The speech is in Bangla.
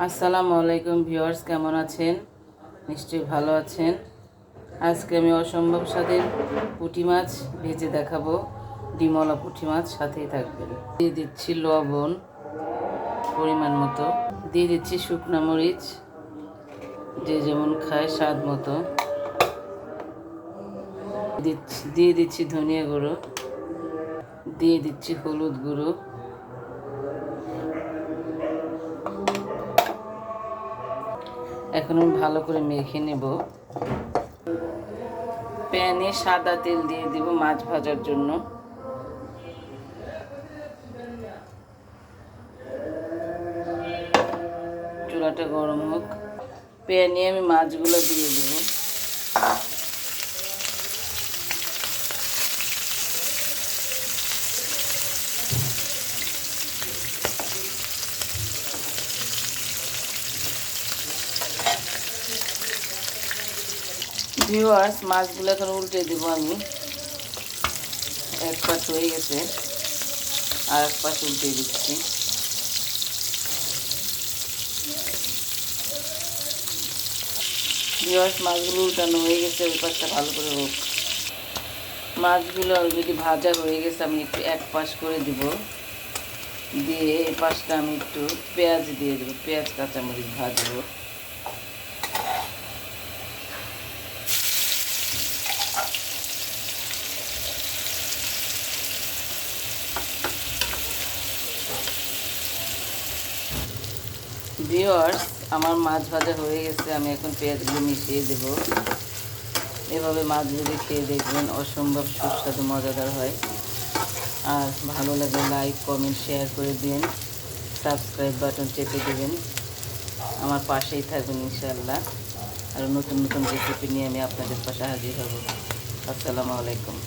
আসসালামু আলাইকুম ভিউয়ার্স, কেমন আছেন? নিশ্চয়ই ভালো আছেন। আজকে আমি অসম্ভব স্বাদের পুঁটি মাছ ভেজে দেখাবো। ডিমলা পুঁটি মাছ, সাথেই থাকবেন। দিয়ে দিচ্ছি লবণ পরিমাণ মতো, দিয়ে দিচ্ছি শুকনো মরিচ যে যেমন খায় স্বাদ মতো, দিয়ে দিচ্ছি ধনিয়া গুঁড়ো, দিয়ে দিচ্ছি হলুদ গুঁড়ো, এখন আমি ভালো করে মেখে নেব। প্যানে সাদা তেল দিয়ে দিব মাছ ভাজার জন্য। চুলাটা গরম হোক। প্যানে আমি মাছগুলো দিয়ে দেব। ভিউয়ার্স, মাছগুলো এখন উল্টে দেবো আমি। এক পাশ হয়ে গেছে, আর এক পাশ উল্টে দিচ্ছি। ভিউয়ার্স, মাছগুলো উল্টানো হয়ে গেছে, ওই পাশটা ভালো করে হোক। মাছগুলো অলরেডি ভাজা হয়ে গেছে, আমি একটু এক পাশ করে দিব। দিয়ে এই পাশটা আমি একটু পেঁয়াজ দিয়ে দেবো, পেঁয়াজ কাঁচামরিচ ভাজবো। ভিউয়ার্স, আমার মাছ ভাজা হয়ে গেছে, আমি এখন পেঁয়াজগুলো মিশিয়ে দেব। এভাবে মাছগুলি খেয়ে দেখবেন, অসম্ভব সুস্বাদু মজাদার হয়। আর ভালো লাগলে লাইক কমেন্ট শেয়ার করে দিন, সাবস্ক্রাইব বাটন চেপে দেবেন। আমার পাশেই থাকবেন ইনশাআল্লাহ। আর নতুন নতুন রেসিপি নিয়ে আমি আপনাদের পাশে হাজির হব। আসসালামু আলাইকুম।